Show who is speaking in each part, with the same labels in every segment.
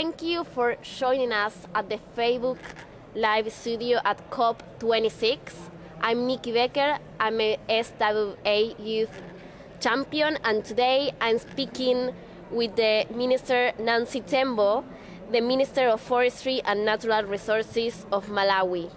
Speaker 1: Thank you for joining us at the Facebook Live studio at COP26. I'm Nikki Becker. I'm a SWA youth champion, and today I'm speaking with the Minister Nancy Tembo, the Minister of Forestry and Natural Resources of Malawi.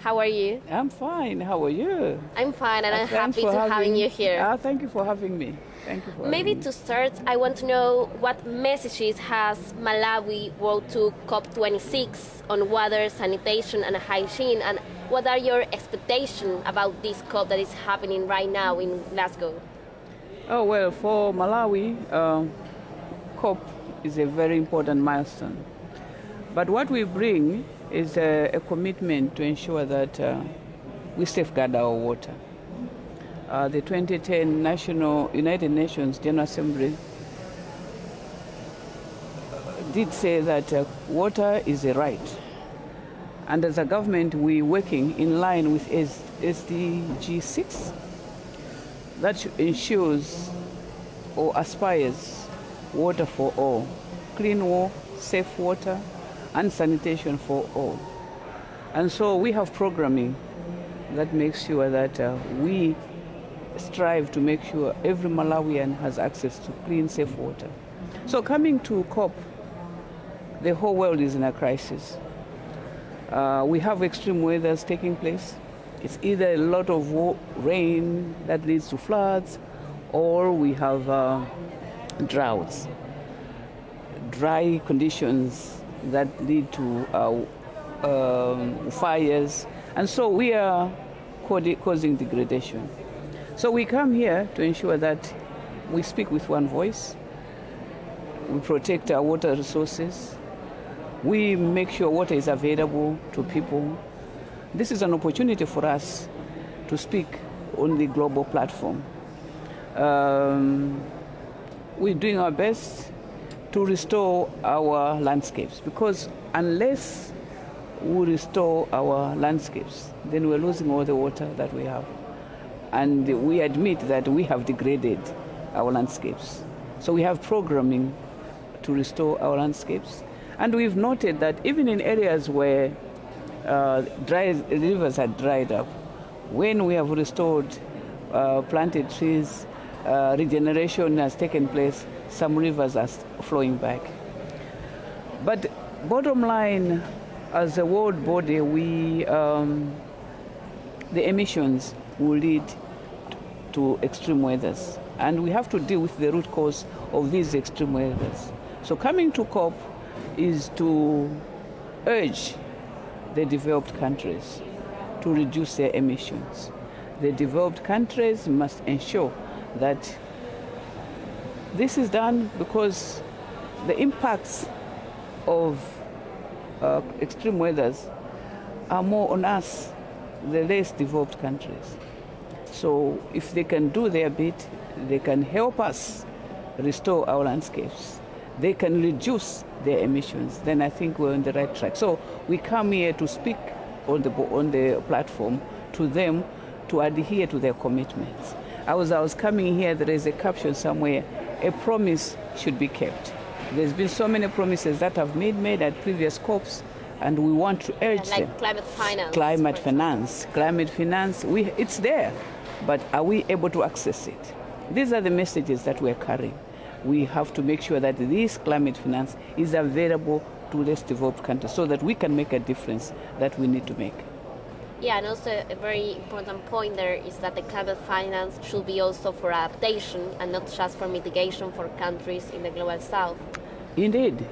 Speaker 1: How are you?
Speaker 2: I'm fine. How are you?
Speaker 1: I'm fine, and I'm happy to having you here.
Speaker 2: Thank you for having me. Thank you for
Speaker 1: Maybe
Speaker 2: having me.
Speaker 1: to start, I want to know what messages has Malawi brought to COP26 on water, sanitation, and hygiene, and what are your expectations about this COP that is happening right now in Glasgow?
Speaker 2: Oh, well, for Malawi, COP is a very important milestone. But what we bring is a commitment to ensure that we safeguard our water. The 2010 United Nations General Assembly did say that water is a right. And as a government, we're working in line with SDG 6 that ensures or aspires water for all, clean water, safe water, and sanitation for all. And so we have programming that makes sure that we strive to make sure every Malawian has access to clean, safe water. So coming to COP, the whole world is in a crisis. We have extreme weathers taking place. It's either a lot of rain that leads to floods, or we have droughts, dry conditions that lead to fires, and so we are causing degradation. So we come here to ensure that we speak with one voice, we protect our water resources, we make sure water is available to people. This is an opportunity for us to speak on the global platform. We're doing our best to restore our landscapes, because unless we restore our landscapes, then we're losing all the water that we have. And we admit that we have degraded our landscapes. So we have programming to restore our landscapes. And we've noted that even in areas where rivers had dried up, when we have restored planted trees, regeneration has taken place, some rivers are flowing back. But bottom line, as a world body, the emissions will lead to extreme weathers. And we have to deal with the root cause of these extreme weathers. So coming to COP is to urge the developed countries to reduce their emissions. The developed countries must ensure that this is done, because the impacts of extreme weathers are more on us, the less developed countries. So if they can do their bit, they can help us restore our landscapes, they can reduce their emissions, then I think we're on the right track. So we come here to speak on the platform to them to adhere to their commitments. As I was coming here, there is a caption somewhere, a promise should be kept. There's been so many promises that have been made at previous COPs, and we want to urge them.
Speaker 1: Like climate finance.
Speaker 2: Climate finance, it's there, but are we able to access it? These are the messages that we're carrying. We have to make sure that this climate finance is available to less developed countries so that we can make a difference that we need to make.
Speaker 1: Yeah, and also a very important point there is that the climate finance should be also for adaptation and not just for mitigation for countries in the global south.
Speaker 2: Indeed.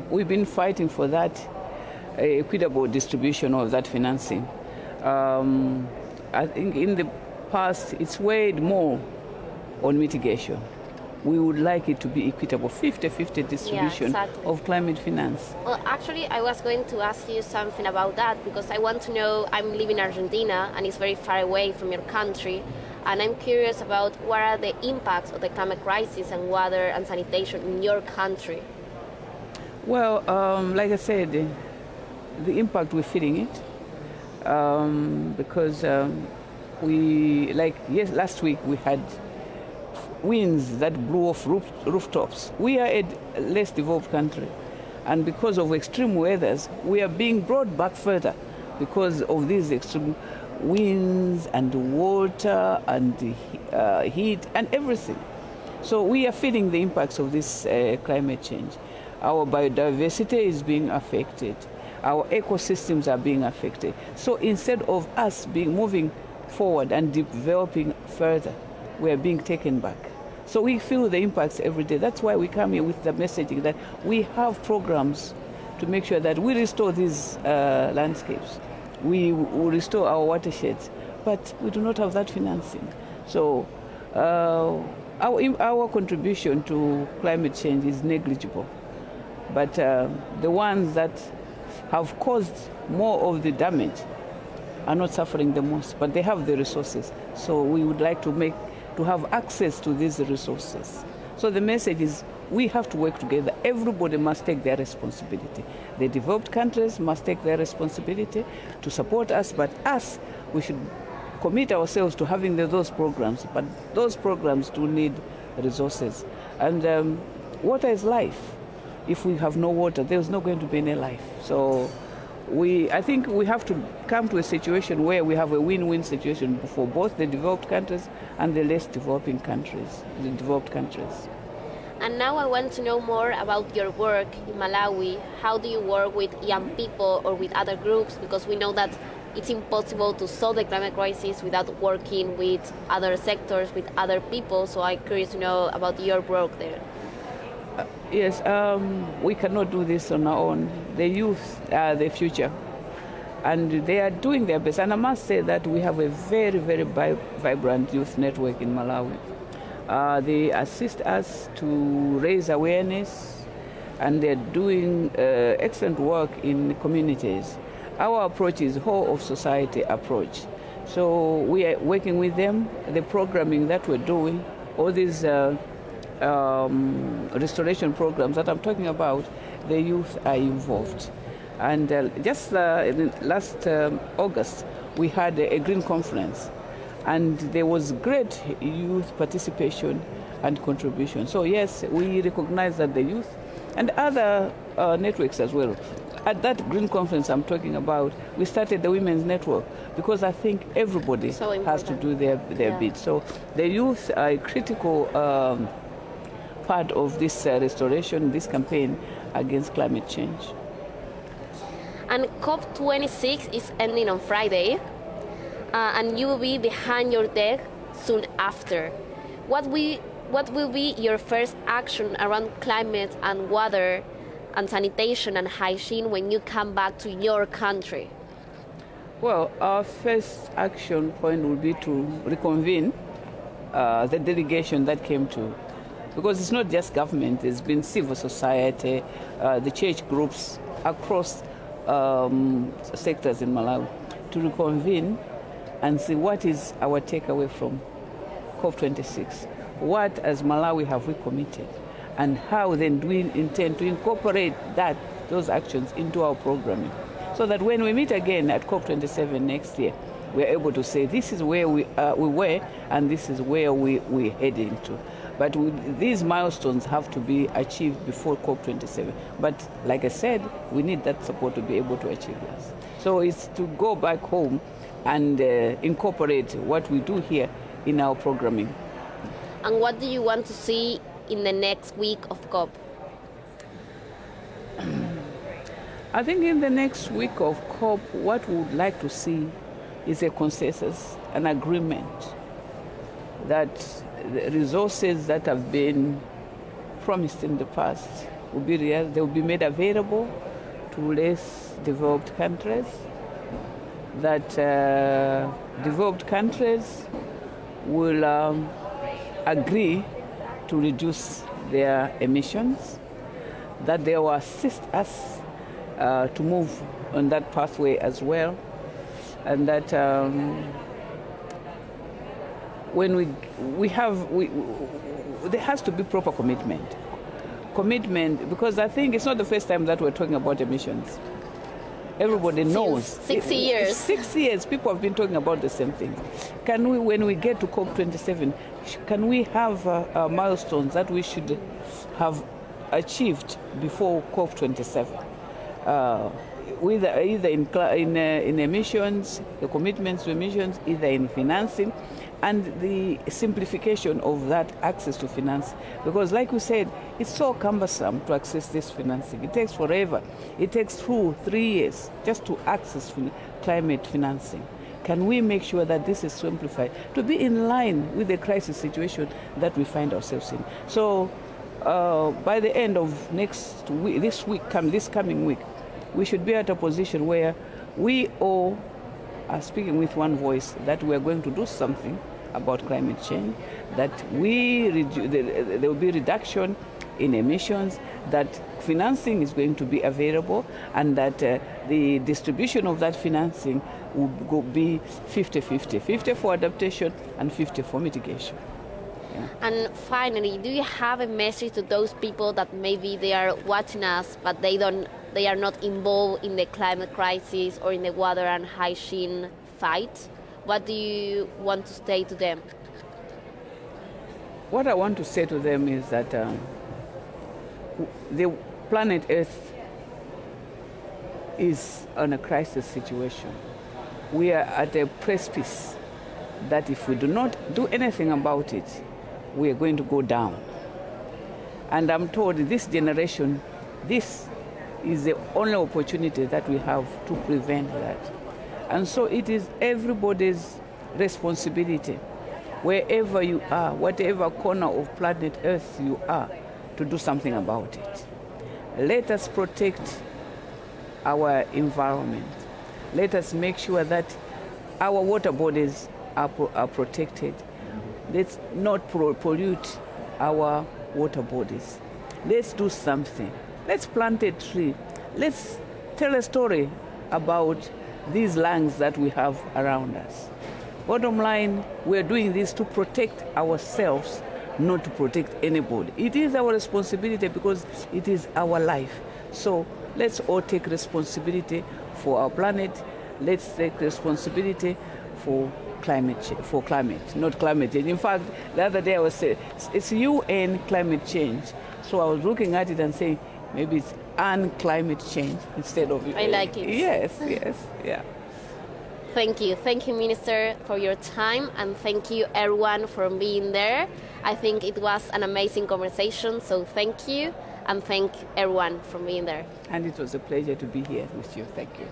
Speaker 2: We've been fighting for that equitable distribution of that financing. I think in the past it's weighed more on mitigation. We would like it to be equitable, 50-50 distribution of climate finance.
Speaker 1: Well, actually, I was going to ask you something about that, because I want to know, I'm living in Argentina, and it's very far away from your country, and I'm curious about what are the impacts of the climate crisis and water and sanitation in your country?
Speaker 2: Well, like I said, the impact, we're feeling it, because last week we had winds that blew off rooftops. We are a less developed country, And because of extreme weathers, we are being brought back further because of these extreme winds and water and heat and everything. So we are feeling the impacts of this climate change. Our biodiversity is being affected. Our ecosystems are being affected. So instead of us moving forward and developing further, we are being taken back. So we feel the impacts every day. That's why we come here with the messaging that we have programs to make sure that we restore these landscapes. We restore our watersheds, but we do not have that financing. So our contribution to climate change is negligible. But the ones that have caused more of the damage are not suffering the most, but they have the resources. So we would like to have access to these resources. So the message is we have to work together. Everybody must take their responsibility. The developed countries must take their responsibility to support us, but us, we should commit ourselves to having those programs. But those programs do need resources. And water is life. If we have no water, there's not going to be any life. So I think we have to come to a situation where we have a win-win situation for both the developed countries and the less developing countries, the developed countries.
Speaker 1: And now I want to know more about your work in Malawi. How do you work with young people or with other groups? Because we know that it's impossible to solve the climate crisis without working with other sectors, with other people. So I'm curious to know about your work there.
Speaker 2: Yes, we cannot do this on our own. The youth are the future, and they are doing their best. And I must say that we have a very, very vibrant youth network in Malawi. They assist us to raise awareness, and they're doing excellent work in communities. Our approach is whole of society approach. So we are working with them. The programming that we're doing, all these restoration programs that I'm talking about, the youth are involved. And just last August, we had a green conference, and there was great youth participation and contribution. So yes, we recognize that the youth and other networks as well. At that green conference I'm talking about, we started the Women's Network because I think everybody has to do their bit. So the youth are a critical part of this restoration, this campaign against climate change.
Speaker 1: And COP26 is ending on Friday, and you will be behind your deck soon after. What will be your first action around climate and water and sanitation and hygiene when you come back to your country?
Speaker 2: Well, our first action point will be to reconvene the delegation that came to, because it's not just government, it's been civil society, the church groups across sectors in Malawi, to reconvene and see what is our takeaway from COP26. What as Malawi have we committed, and how then do we intend to incorporate those actions into our programming, so that when we meet again at COP27 next year, we're able to say this is where we were and this is where we're heading to. But these milestones have to be achieved before COP27. But like I said, we need that support to be able to achieve this. So it's to go back home and incorporate what we do here in our programming.
Speaker 1: And what do you want to see in the next week of COP?
Speaker 2: I think in the next week of COP, what we would like to see is a consensus, an agreement that the resources that have been promised in the past will be real, they will be made available to less developed countries, that developed countries will agree to reduce their emissions, that they will assist us to move on that pathway as well, and that when there has to be proper commitment, because I think it's not the first time that we're talking about emissions. Everybody knows.
Speaker 1: 60 years.
Speaker 2: 6 years, people have been talking about the same thing. Can we, when we get to COP27, can we have milestones that we should have achieved before COP27. Either in emissions, the commitments to emissions, either in financing, and the simplification of that access to finance. Because like we said, it's so cumbersome to access this financing. It takes forever. It takes 2-3 years just to access climate financing. Can we make sure that this is simplified to be in line with the crisis situation that we find ourselves in? So by the end of next week, this coming week, we should be at a position where we all are speaking with one voice that we are going to do something about climate change, that there will be reduction in emissions, that financing is going to be available, and that the distribution of that financing will be 50-50, 50 for adaptation and 50 for mitigation. Yeah.
Speaker 1: And finally, do you have a message to those people that maybe they are watching us, but they are not involved in the climate crisis or in the water and hygiene fight? What do you want to say to them?
Speaker 2: What I want to say to them is that the planet Earth is on a crisis situation. We are at a precipice that if we do not do anything about it, we are going to go down. And I'm told this generation, this is the only opportunity that we have to prevent that. And so it is everybody's responsibility, wherever you are, whatever corner of planet Earth you are, to do something about it. Let us protect our environment. Let us make sure that our water bodies are protected. Let's not pollute our water bodies. Let's do something. Let's plant a tree. Let's tell a story about these lands that we have around us. Bottom line, we're doing this to protect ourselves, not to protect anybody. It is our responsibility because it is our life. So let's all take responsibility for our planet. Let's take responsibility for climate change, not climate change. In fact, the other day I was saying, it's UN climate change. So I was looking at it and saying, maybe it's climate change instead of UN.
Speaker 1: I like it.
Speaker 2: Yes, yeah.
Speaker 1: Thank you, Minister, for your time, and thank you, everyone, for being there. I think it was an amazing conversation, so thank you, and thank everyone for being there.
Speaker 2: And it was a pleasure to be here with you. Thank you.